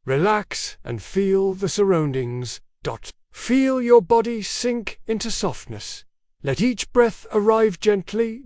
Relax and feel the surroundings. Feel your body sink into softness. Let each breath arrive gently.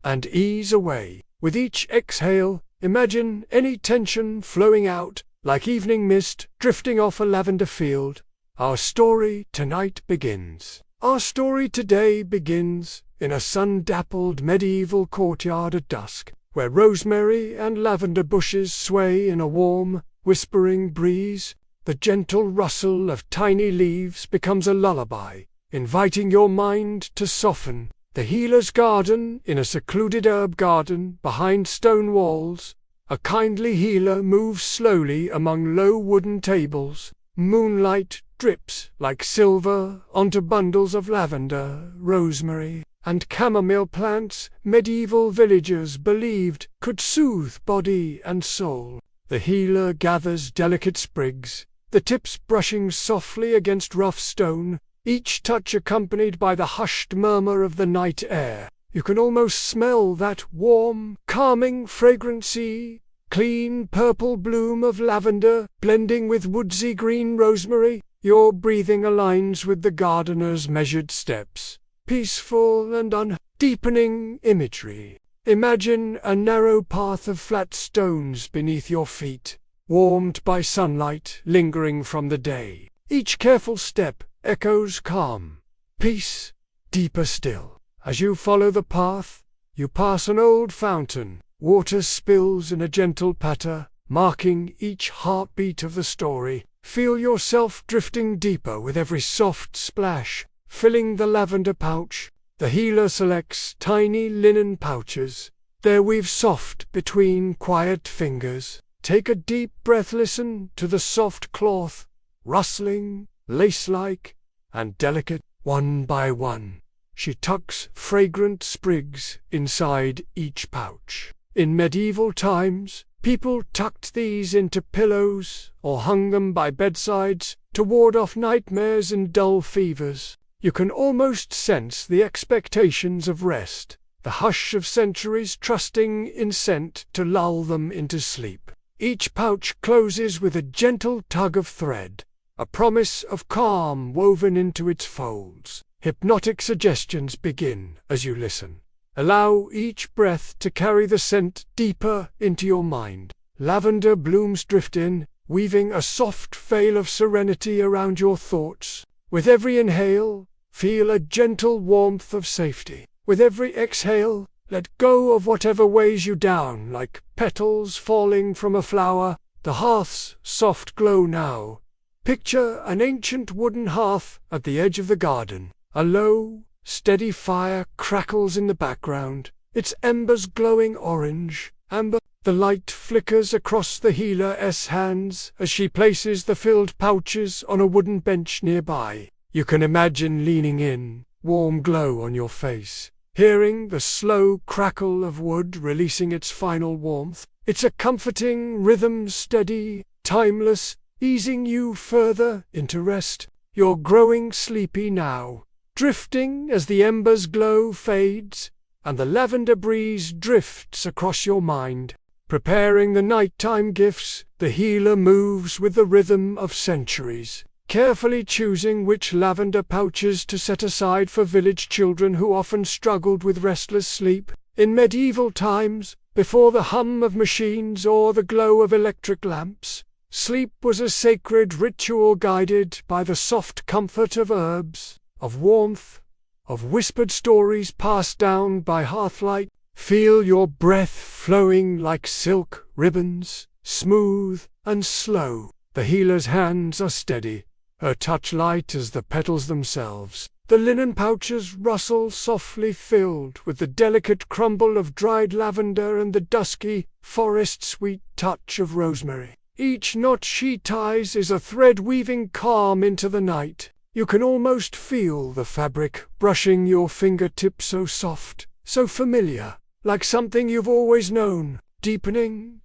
And ease away. With each exhale, imagine any tension flowing out, like evening mist drifting off a lavender field. Our story tonight begins. Our story today begins in a sun-dappled medieval courtyard at dusk, where rosemary and lavender bushes sway in a warm, whispering breeze. The gentle rustle of tiny leaves becomes a lullaby, inviting your mind to soften. The healer's garden, in a secluded herb garden behind stone walls. A kindly healer moves slowly among low wooden tables. Moonlight drips like silver onto bundles of lavender, rosemary, and chamomile plants medieval villagers believed could soothe body and soul. The healer gathers delicate sprigs, the tips brushing softly against rough stone, each touch accompanied by the hushed murmur of the night air. You can almost smell that warm, calming fragrancy, clean purple bloom of lavender blending with woodsy green rosemary. Your breathing aligns with the gardener's measured steps, peaceful and deepening imagery. Imagine a narrow path of flat stones beneath your feet, warmed by sunlight lingering from the day. Each careful step echoes calm, peace, deeper still. As you follow the path, you pass an old fountain. Water spills in a gentle patter, marking each heartbeat of the story. Feel yourself drifting deeper with every soft splash, filling the lavender pouch. The healer selects tiny linen pouches. Their weave soft between quiet fingers. Take a deep breath, listen to the soft cloth, rustling, lace-like, and delicate. One by one, she tucks fragrant sprigs inside each pouch. In medieval times, people tucked these into pillows or hung them by bedsides to ward off nightmares and dull fevers. You can almost sense the expectations of rest, the hush of centuries trusting in scent to lull them into sleep. Each pouch closes with a gentle tug of thread, a promise of calm woven into its folds. Hypnotic suggestions begin as you listen. Allow each breath to carry the scent deeper into your mind. Lavender blooms drift in, weaving a soft veil of serenity around your thoughts. With every inhale, feel a gentle warmth of safety. With every exhale, let go of whatever weighs you down, like petals falling from a flower. The hearth's soft glow now. Picture an ancient wooden hearth at the edge of the garden. A low, steady fire crackles in the background, its embers glowing orange, amber. The light flickers across the healer's hands as she places the filled pouches on a wooden bench nearby. You can imagine leaning in, warm glow on your face, hearing the slow crackle of wood releasing its final warmth. It's a comforting rhythm, steady, timeless, easing you further into rest. You're growing sleepy now, drifting as the ember's glow fades and the lavender breeze drifts across your mind. Preparing the nighttime gifts, the healer moves with the rhythm of centuries, carefully choosing which lavender pouches to set aside for village children who often struggled with restless sleep. In medieval times, before the hum of machines or the glow of electric lamps, sleep was a sacred ritual guided by the soft comfort of herbs, of warmth, of whispered stories passed down by hearthlight. Feel your breath flowing like silk ribbons, smooth and slow. The healer's hands are steady, her touch light as the petals themselves. The linen pouches rustle softly, filled with the delicate crumble of dried lavender and the dusky, forest-sweet touch of rosemary. Each knot she ties is a thread weaving calm into the night. You can almost feel the fabric brushing your fingertips, so soft, so familiar, like something you've always known. Deepening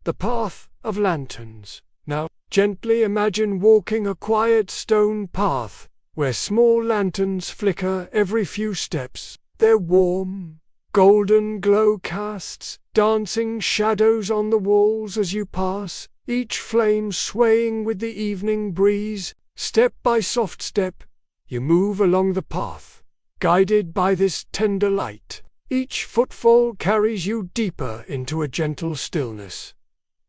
the path of lanterns. Now, gently imagine walking a quiet stone path, where small lanterns flicker every few steps. Their warm, golden glow casts dancing shadows on the walls as you pass. each flame swaying with the evening breeze. Step by soft step, you move along the path, guided by this tender light. Each footfall carries you deeper into a gentle stillness.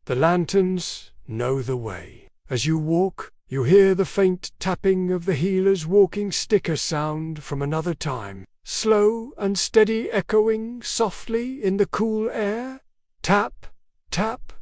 The lanterns know the way. As you walk, you hear the faint tapping of the healer's walking sticker sound from another time, slow and steady, echoing softly in the cool air. Tap, tap,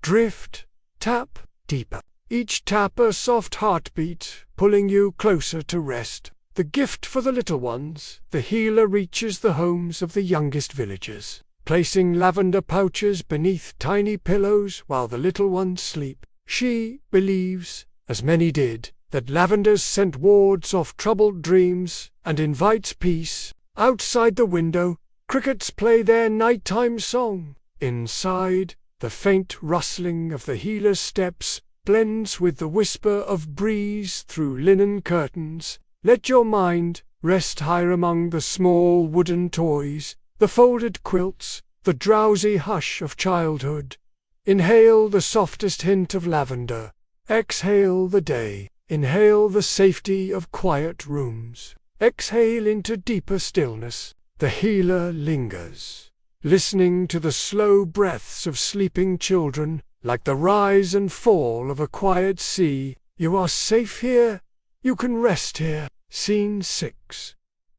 drift, tap, deeper. Each tap a soft heartbeat, pulling you closer to rest. The gift for the little ones, the healer reaches the homes of the youngest villagers, placing lavender pouches beneath tiny pillows while the little ones sleep. She believes, as many did, that lavender's scent wards off troubled dreams and invites peace. Outside the window, crickets play their nighttime song. Inside, the faint rustling of the healer's steps blends with the whisper of breeze through linen curtains. Let your mind rest higher among the small wooden toys, the folded quilts, the drowsy hush of childhood. Inhale the softest hint of lavender. Exhale the day. Inhale the safety of quiet rooms. Exhale into deeper stillness. The healer lingers, listening to the slow breaths of sleeping children, like the rise and fall of a quiet sea. You are safe here. You can rest here. Scene 6.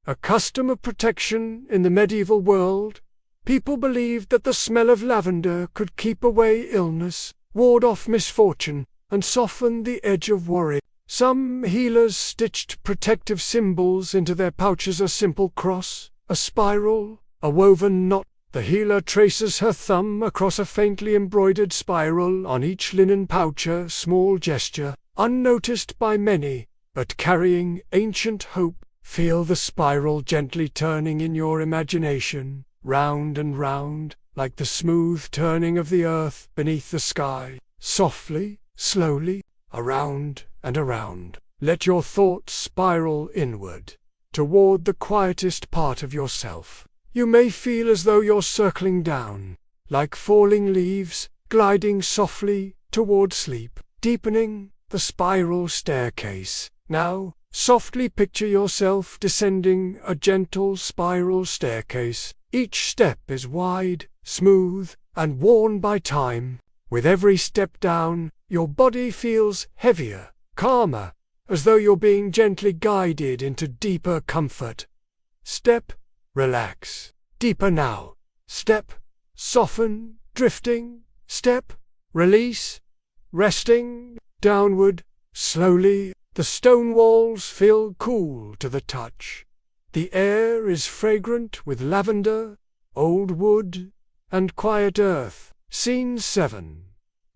A custom of protection in the medieval world. People believed that the smell of lavender could keep away illness, ward off misfortune, and soften the edge of worry. Some healers stitched protective symbols into their pouches: a simple cross, a spiral, a woven knot. The healer traces her thumb across a faintly embroidered spiral on each linen pouch, a small gesture, unnoticed by many, but carrying ancient hope. Feel the spiral gently turning in your imagination, round and round, like the smooth turning of the earth beneath the sky. Softly, slowly, around and around. Let your thoughts spiral inward, toward the quietest part of yourself. You may feel as though you're circling down, like falling leaves, gliding softly toward sleep, deepening the spiral staircase. Now, softly picture yourself descending a gentle spiral staircase. Each step is wide, smooth, and worn by time. With every step down, your body feels heavier, calmer, as though you're being gently guided into deeper comfort. Step, relax. Deeper now. Step, soften, drifting. Step, release, resting. Downward, slowly. The stone walls feel cool to the touch. The air is fragrant with lavender, old wood, and quiet earth. Scene 7.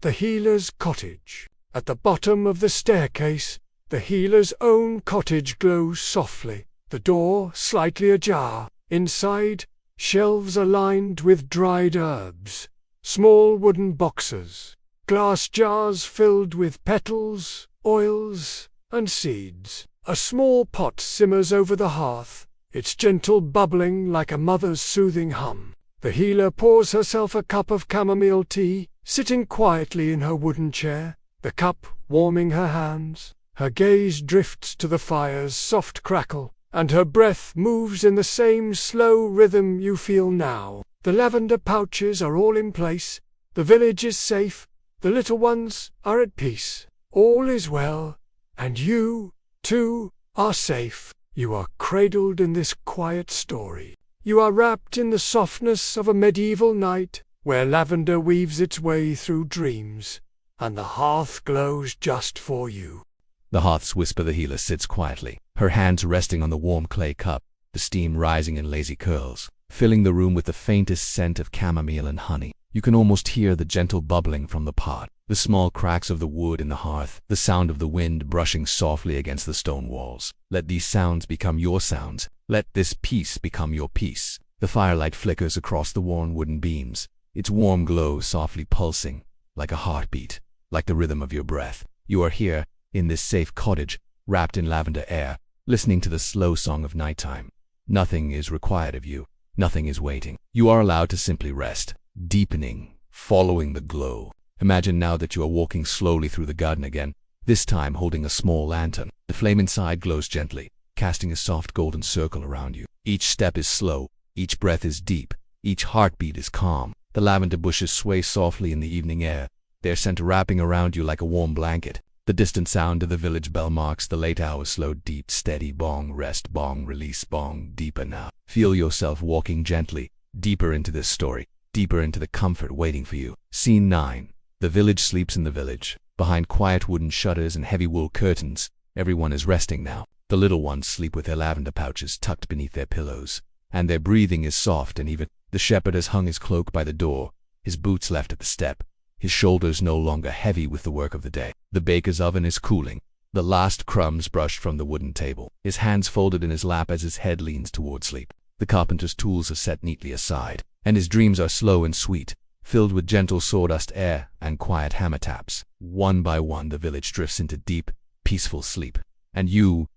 The healer's cottage. At the bottom of the staircase, the healer's own cottage glows softly, the door slightly ajar. Inside, shelves are lined with dried herbs, small wooden boxes, glass jars filled with petals, oils, and seeds. A small pot simmers over the hearth, its gentle bubbling like a mother's soothing hum. The healer pours herself a cup of chamomile tea, sitting quietly in her wooden chair, the cup warming her hands. Her gaze drifts to the fire's soft crackle, and her breath moves in the same slow rhythm you feel now. The lavender pouches are all in place, the village is safe, the little ones are at peace. All is well, and you, too, are safe. You are cradled in this quiet story. You are wrapped in the softness of a medieval night, where lavender weaves its way through dreams, and the hearth glows just for you. The hearth's whisper. The healer sits quietly, her hands resting on the warm clay cup, the steam rising in lazy curls, filling the room with the faintest scent of chamomile and honey. You can almost hear the gentle bubbling from the pot, the small cracks of the wood in the hearth, the sound of the wind brushing softly against the stone walls. Let these sounds become your sounds. Let this peace become your peace. The firelight flickers across the worn wooden beams, its warm glow softly pulsing, like a heartbeat, like the rhythm of your breath. You are here, in this safe cottage, wrapped in lavender air, listening to the slow song of nighttime. Nothing is required of you. Nothing is waiting. You are allowed to simply rest, deepening, following the glow. Imagine now that you are walking slowly through the garden again, this time holding a small lantern. The flame inside glows gently, casting a soft golden circle around you. Each step is slow, each breath is deep, each heartbeat is calm. The lavender bushes sway softly in the evening air, their scent wrapping around you like a warm blanket. The distant sound of the village bell marks the late hours, slow, deep, steady, bong, rest, bong, release, bong, deeper now. Feel yourself walking gently, deeper into this story, deeper into the comfort waiting for you. Scene 9. The village sleeps in the village. Behind quiet wooden shutters and heavy wool curtains, everyone is resting now. The little ones sleep with their lavender pouches tucked beneath their pillows, and their breathing is soft and even. The shepherd has hung his cloak by the door, his boots left at the step, his shoulders no longer heavy with the work of the day. The baker's oven is cooling, the last crumbs brushed from the wooden table, his hands folded in his lap as his head leans toward sleep. The carpenter's tools are set neatly aside, and his dreams are slow and sweet, filled with gentle sawdust air and quiet hammer taps. One by one the village drifts into deep, peaceful sleep. And you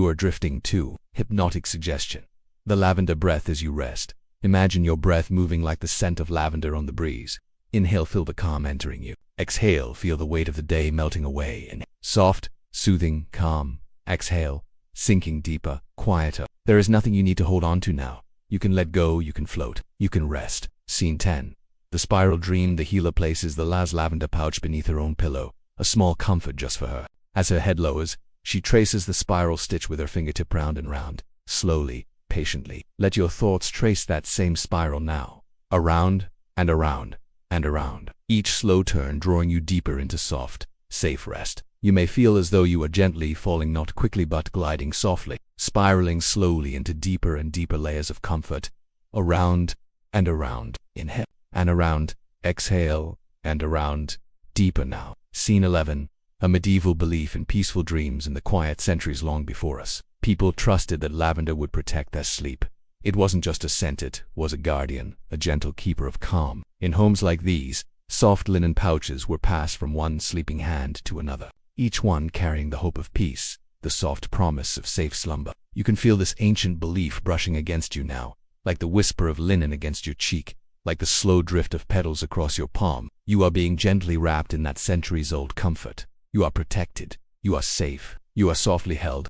are drifting too. Hypnotic suggestion. The lavender breath as you rest. Imagine your breath moving like the scent of lavender on the breeze. Inhale, feel the calm entering you. Exhale, feel the weight of the day melting away. Inhale. Soft, soothing, calm. Exhale, sinking deeper, quieter. There is nothing you need to hold on to now. You can let go, you can float, you can rest. Scene 10. The spiral dream. The healer places the last lavender pouch beneath her own pillow, a small comfort just for her. As her head lowers, she traces the spiral stitch with her fingertip round and round, slowly, patiently. Let your thoughts trace that same spiral now, around and around and around, each slow turn drawing you deeper into soft, safe rest. You may feel as though you are gently falling, not quickly but gliding softly, spiraling slowly into deeper and deeper layers of comfort, around and around. Inhale and around, exhale and around, deeper now. Scene 11. A medieval belief in peaceful dreams in the quiet centuries long before us. People trusted that lavender would protect their sleep. It wasn't just a scent, it was a guardian, a gentle keeper of calm. In homes like these, soft linen pouches were passed from one sleeping hand to another, each one carrying the hope of peace, the soft promise of safe slumber. You can feel this ancient belief brushing against you now, like the whisper of linen against your cheek, like the slow drift of petals across your palm. You are being gently wrapped in that centuries-old comfort. You are protected. You are safe. You are softly held.